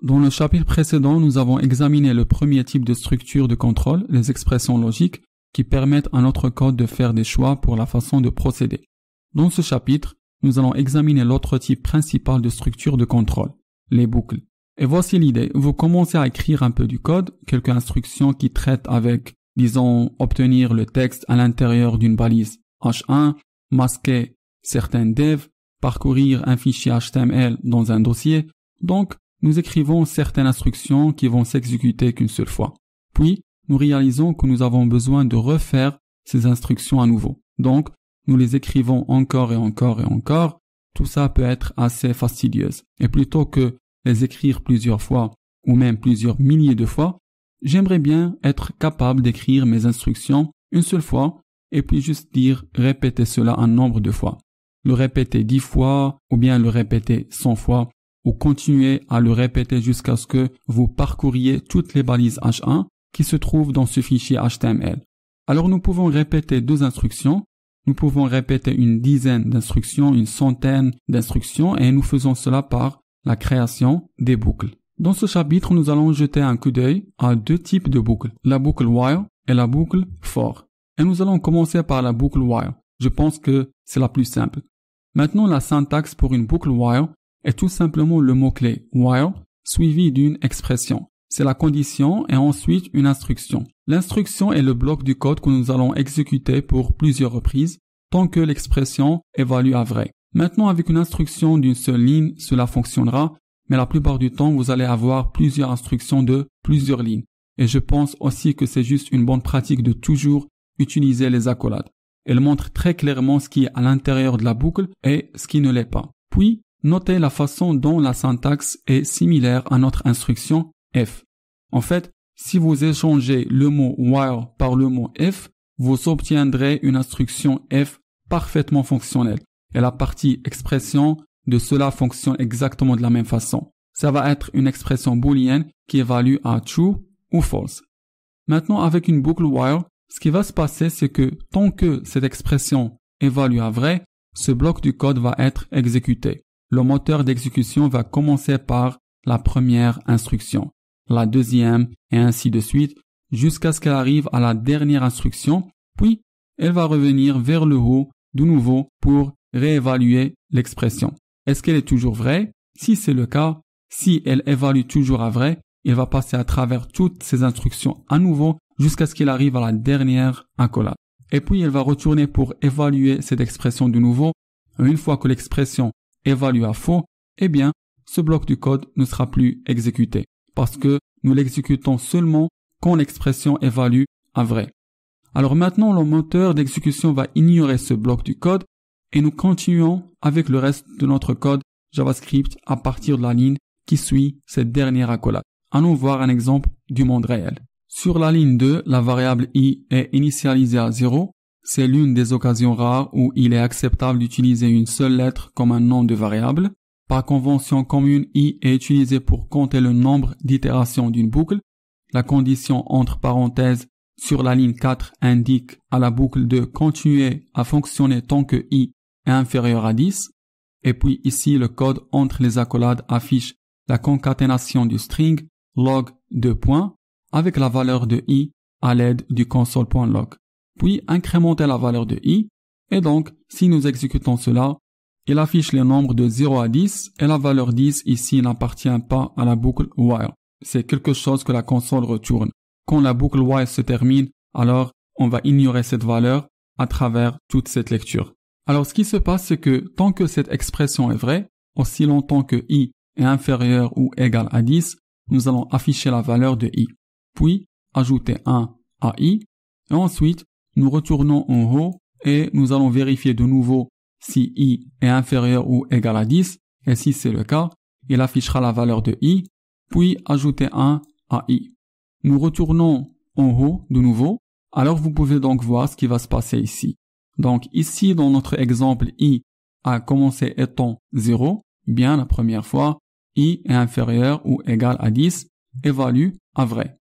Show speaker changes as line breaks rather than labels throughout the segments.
Dans le chapitre précédent, nous avons examiné le premier type de structure de contrôle, les expressions logiques, qui permettent à notre code de faire des choix pour la façon de procéder. Dans ce chapitre, nous allons examiner l'autre type principal de structure de contrôle, les boucles. Et voici l'idée. Vous commencez à écrire un peu du code, quelques instructions qui traitent avec, disons, obtenir le texte à l'intérieur d'une balise H1, masquer certains devs, parcourir un fichier HTML dans un dossier. Donc, nous écrivons certaines instructions qui vont s'exécuter qu'une seule fois. Puis, nous réalisons que nous avons besoin de refaire ces instructions à nouveau. Donc, nous les écrivons encore et encore et encore. Tout ça peut être assez fastidieux. Et plutôt que les écrire plusieurs fois ou même plusieurs milliers de fois, j'aimerais bien être capable d'écrire mes instructions une seule fois et puis juste dire répéter cela un nombre de fois. Le répéter 10 fois ou bien le répéter 100 fois ou continuer à le répéter jusqu'à ce que vous parcouriez toutes les balises H1 qui se trouvent dans ce fichier HTML. Alors nous pouvons répéter 2 instructions, nous pouvons répéter une dizaine d'instructions, une centaine d'instructions et nous faisons cela par la création des boucles. Dans ce chapitre, nous allons jeter un coup d'œil à 2 types de boucles, la boucle while et la boucle for. Et nous allons commencer par la boucle while. Je pense que c'est la plus simple. Maintenant, la syntaxe pour une boucle while est tout simplement le mot-clé while suivi d'une expression. C'est la condition et ensuite une instruction. L'instruction est le bloc du code que nous allons exécuter pour plusieurs reprises tant que l'expression est value à vrai. Maintenant, avec une instruction d'une seule ligne, cela fonctionnera, mais la plupart du temps, vous allez avoir plusieurs instructions de plusieurs lignes. Et je pense aussi que c'est juste une bonne pratique de toujours utiliser les accolades. Elle montre très clairement ce qui est à l'intérieur de la boucle et ce qui ne l'est pas. Puis, notez la façon dont la syntaxe est similaire à notre instruction F. En fait, si vous échangez le mot while par le mot F, vous obtiendrez une instruction F parfaitement fonctionnelle. Et la partie expression de cela fonctionne exactement de la même façon. Ça va être une expression booléenne qui évalue à true ou false. Maintenant, avec une boucle while, ce qui va se passer, c'est que tant que cette expression évalue à vrai, ce bloc du code va être exécuté. Le moteur d'exécution va commencer par la première instruction, la deuxième et ainsi de suite, jusqu'à ce qu'elle arrive à la dernière instruction, puis elle va revenir vers le haut de nouveau pour réévaluer l'expression. Est-ce qu'elle est toujours vraie? Si c'est le cas, si elle évalue toujours à vrai, il va passer à travers toutes ces instructions à nouveau jusqu'à ce qu'il arrive à la dernière accolade. Et puis, elle va retourner pour évaluer cette expression de nouveau. Une fois que l'expression évalue à faux, eh bien, ce bloc du code ne sera plus exécuté parce que nous l'exécutons seulement quand l'expression évalue à vrai. Alors maintenant, le moteur d'exécution va ignorer ce bloc du code et nous continuons avec le reste de notre code JavaScript à partir de la ligne qui suit cette dernière accolade. Allons voir un exemple du monde réel. Sur la ligne 2, la variable i est initialisée à 0. C'est l'une des occasions rares où il est acceptable d'utiliser une seule lettre comme un nom de variable. Par convention commune, i est utilisé pour compter le nombre d'itérations d'une boucle. La condition entre parenthèses sur la ligne 4 indique à la boucle de continuer à fonctionner tant que i est inférieur à 10. Et puis ici, le code entre les accolades affiche la concaténation du string log 2 points avec la valeur de i à l'aide du console.log. Puis incrémenter la valeur de i et donc si nous exécutons cela, il affiche les nombres de 0 à 10 et la valeur 10 ici n'appartient pas à la boucle while. C'est quelque chose que la console retourne. Quand la boucle while se termine, alors on va ignorer cette valeur à travers toute cette lecture. Alors ce qui se passe, c'est que tant que cette expression est vraie, aussi longtemps que i est inférieur ou égal à 10, nous allons afficher la valeur de i. Puis ajouter 1 à i et ensuite nous retournons en haut et nous allons vérifier de nouveau si i est inférieur ou égal à 10 et si c'est le cas, il affichera la valeur de i, puis ajouter 1 à i. Nous retournons en haut de nouveau, alors vous pouvez donc voir ce qui va se passer ici. Donc ici dans notre exemple i a commencé étant 0, bien la première fois, i est inférieur ou égal à 10, évalue à vrai.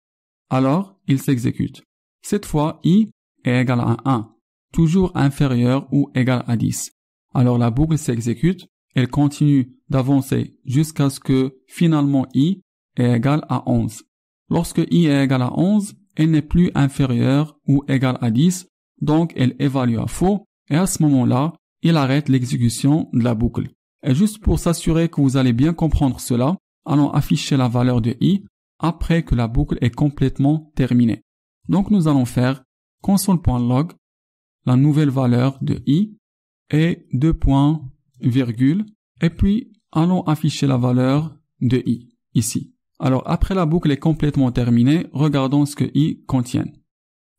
Alors il s'exécute. Cette fois i est égal à 1, toujours inférieur ou égal à 10. Alors la boucle s'exécute, elle continue d'avancer jusqu'à ce que finalement i est égal à 11. Lorsque i est égal à 11, elle n'est plus inférieure ou égale à 10, donc elle évalue à faux, et à ce moment-là, il arrête l'exécution de la boucle. Et juste pour s'assurer que vous allez bien comprendre cela, allons afficher la valeur de i après que la boucle est complètement terminée. Donc nous allons faire console.log, la nouvelle valeur de i, et 2 points, virgule, et puis allons afficher la valeur de i, ici. Alors après la boucle est complètement terminée, regardons ce que i contient.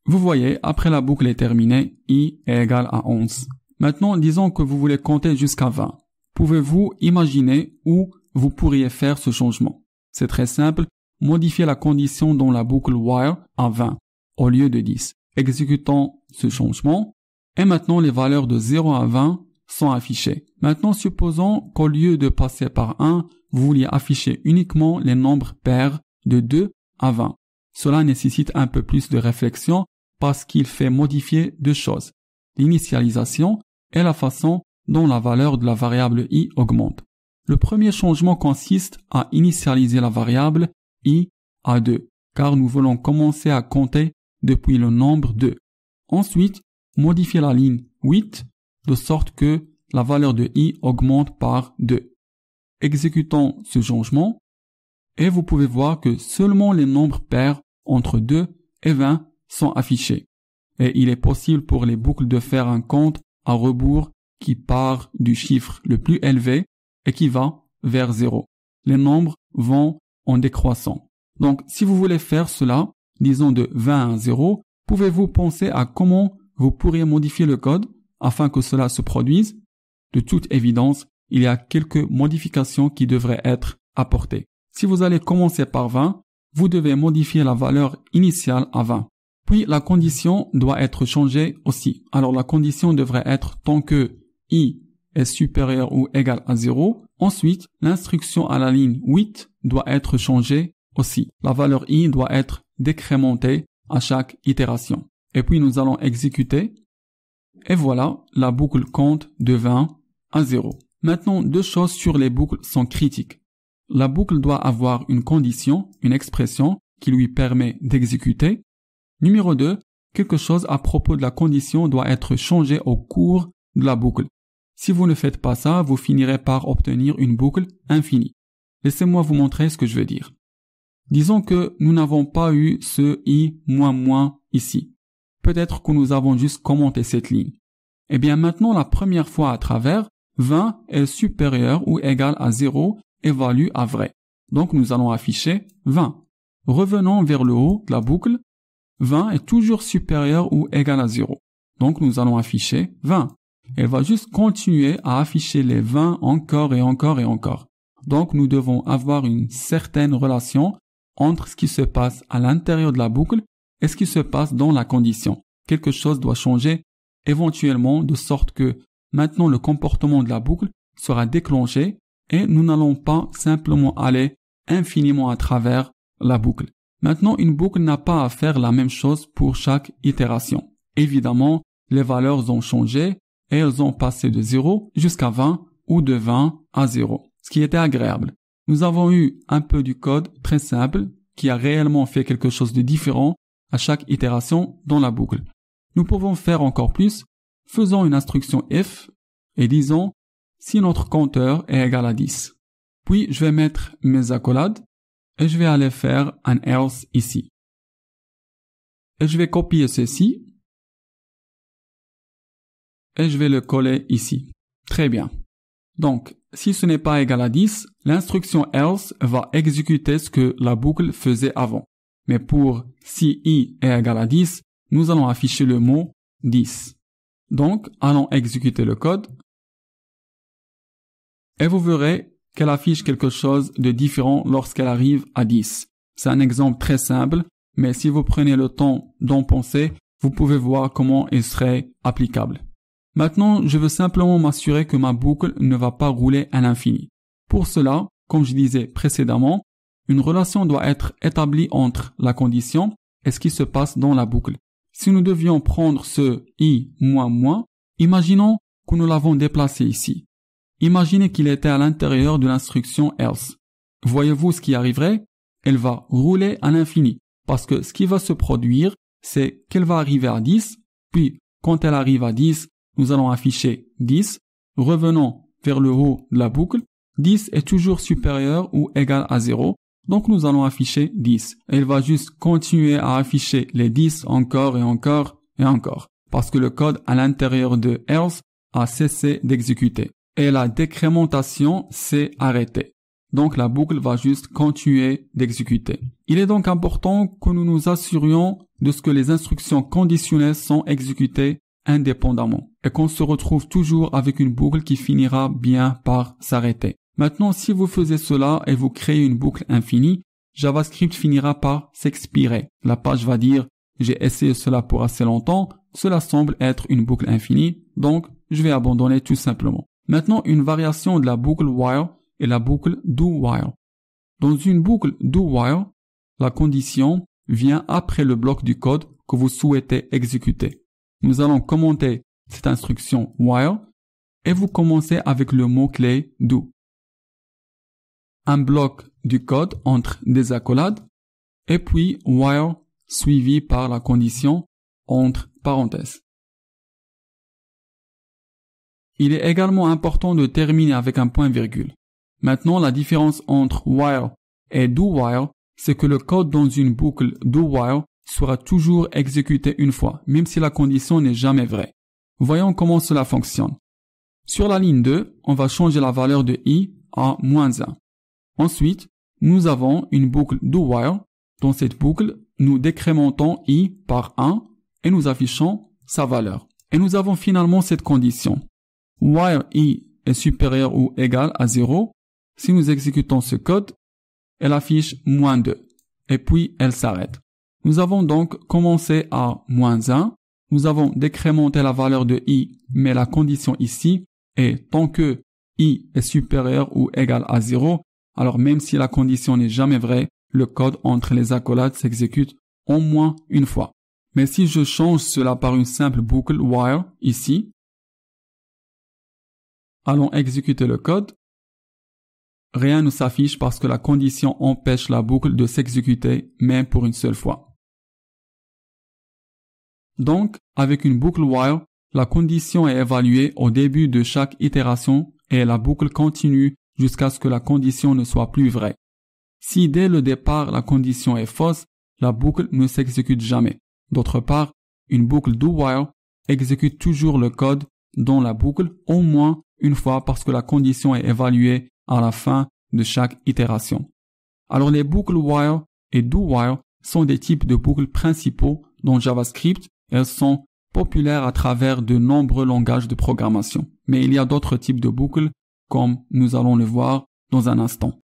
Vous voyez, après la boucle est terminée, i est égal à 11. Maintenant, disons que vous voulez compter jusqu'à 20. Pouvez-vous imaginer où vous pourriez faire ce changement? C'est très simple, modifiez la condition dans la boucle while à 20 au lieu de 10. Exécutons ce changement et maintenant les valeurs de 0 à 20 sont affichées. Maintenant, supposons qu'au lieu de passer par 1, vous vouliez afficher uniquement les nombres pairs de 2 à 20. Cela nécessite un peu plus de réflexion parce qu'il fait modifier deux choses, l'initialisation et la façon dont la valeur de la variable i augmente. Le premier changement consiste à initialiser la variable i à 2, car nous voulons commencer à compter depuis le nombre 2. Ensuite, modifier la ligne 8 de sorte que la valeur de i augmente par 2. Exécutons ce changement et vous pouvez voir que seulement les nombres pairs entre 2 et 20 sont affichés. Et il est possible pour les boucles de faire un compte à rebours qui part du chiffre le plus élevé et qui va vers 0. Les nombres vont en décroissant. Donc, si vous voulez faire cela, disons de 20 à 0, pouvez-vous penser à comment vous pourriez modifier le code afin que cela se produise? De toute évidence, il y a quelques modifications qui devraient être apportées. Si vous allez commencer par 20, vous devez modifier la valeur initiale à 20. Puis la condition doit être changée aussi. Alors la condition devrait être tant que i est supérieur ou égal à 0. Ensuite, l'instruction à la ligne 8 doit être changée aussi. La valeur i doit être décrémentée à chaque itération. Et puis nous allons exécuter. Et voilà, la boucle compte de 20 à 0. Maintenant, deux choses sur les boucles sont critiques. La boucle doit avoir une condition, une expression qui lui permet d'exécuter. Numéro 2, quelque chose à propos de la condition doit être changé au cours de la boucle. Si vous ne faites pas ça, vous finirez par obtenir une boucle infinie. Laissez-moi vous montrer ce que je veux dire. Disons que nous n'avons pas eu ce i ici. Peut-être que nous avons juste commenté cette ligne. Eh bien maintenant, la première fois à travers, 20 est supérieur ou égal à 0 évalue à vrai. Donc nous allons afficher 20. Revenons vers le haut de la boucle. 20 est toujours supérieur ou égal à 0. Donc nous allons afficher 20. Elle va juste continuer à afficher les 20 encore et encore et encore. Donc nous devons avoir une certaine relation entre ce qui se passe à l'intérieur de la boucle et ce qui se passe dans la condition. Quelque chose doit changer éventuellement de sorte que maintenant le comportement de la boucle sera déclenché et nous n'allons pas simplement aller infiniment à travers la boucle. Maintenant, une boucle n'a pas à faire la même chose pour chaque itération. Évidemment, les valeurs ont changé et elles ont passé de 0 jusqu'à 20 ou de 20 à 0, ce qui était agréable. Nous avons eu un peu du code très simple qui a réellement fait quelque chose de différent à chaque itération dans la boucle. Nous pouvons faire encore plus. Faisons une instruction if et disons si notre compteur est égal à 10. Puis je vais mettre mes accolades et je vais aller faire un else ici. Et je vais copier ceci et je vais le coller ici. Très bien. Donc, si ce n'est pas égal à 10, l'instruction else va exécuter ce que la boucle faisait avant. Mais pour si i est égal à 10, nous allons afficher le mot 10. Donc, allons exécuter le code. Et vous verrez qu'elle affiche quelque chose de différent lorsqu'elle arrive à 10. C'est un exemple très simple, mais si vous prenez le temps d'en penser, vous pouvez voir comment il serait applicable. Maintenant, je veux simplement m'assurer que ma boucle ne va pas rouler à l'infini. Pour cela, comme je disais précédemment, une relation doit être établie entre la condition et ce qui se passe dans la boucle. Si nous devions prendre ce i imaginons que nous l'avons déplacé ici. Imaginez qu'il était à l'intérieur de l'instruction else. Voyez-vous ce qui arriverait? elle va rouler à l'infini. Parce que ce qui va se produire, c'est qu'elle va arriver à 10, puis quand elle arrive à 10, nous allons afficher 10. Revenons vers le haut de la boucle. 10 est toujours supérieur ou égal à 0. Donc nous allons afficher 10. Elle va juste continuer à afficher les 10 encore et encore et encore. Parce que le code à l'intérieur de else a cessé d'exécuter. Et la décrémentation s'est arrêtée. Donc la boucle va juste continuer d'exécuter. Il est donc important que nous nous assurions de ce que les instructions conditionnelles sont exécutées indépendamment et qu'on se retrouve toujours avec une boucle qui finira bien par s'arrêter. Maintenant, si vous faisiez cela et vous créez une boucle infinie, JavaScript finira par s'expirer. La page va dire « J'ai essayé cela pour assez longtemps, cela semble être une boucle infinie, donc je vais abandonner tout simplement. » Maintenant, une variation de la boucle while est la boucle do-while. Dans une boucle do-while, la condition vient après le bloc du code que vous souhaitez exécuter. Nous allons commenter cette instruction while et vous commencez avec le mot-clé do. Un bloc du code entre des accolades et puis while suivi par la condition entre parenthèses. Il est également important de terminer avec un point-virgule. Maintenant, la différence entre while et do-while, c'est que le code dans une boucle do-while sera toujours exécuté une fois, même si la condition n'est jamais vraie. Voyons comment cela fonctionne. Sur la ligne 2, on va changer la valeur de i à -1. Ensuite, nous avons une boucle do-while. Dans cette boucle, nous décrémentons i par 1 et nous affichons sa valeur. Et nous avons finalement cette condition. While i est supérieur ou égal à 0, si nous exécutons ce code, elle affiche -2 et puis elle s'arrête. Nous avons donc commencé à -1, nous avons décrémenté la valeur de i, mais la condition ici est tant que i est supérieur ou égal à 0, alors même si la condition n'est jamais vraie, le code entre les accolades s'exécute au moins une fois. Mais si je change cela par une simple boucle while ici, allons exécuter le code. Rien ne s'affiche parce que la condition empêche la boucle de s'exécuter même pour une seule fois. Donc, avec une boucle while, la condition est évaluée au début de chaque itération et la boucle continue jusqu'à ce que la condition ne soit plus vraie. Si dès le départ la condition est fausse, la boucle ne s'exécute jamais. D'autre part, une boucle do while exécute toujours le code dans la boucle au moins une fois parce que la condition est évaluée à la fin de chaque itération. Alors les boucles while et do while sont des types de boucles principaux dans JavaScript. Elles sont populaires à travers de nombreux langages de programmation. Mais il y a d'autres types de boucles comme nous allons le voir dans un instant.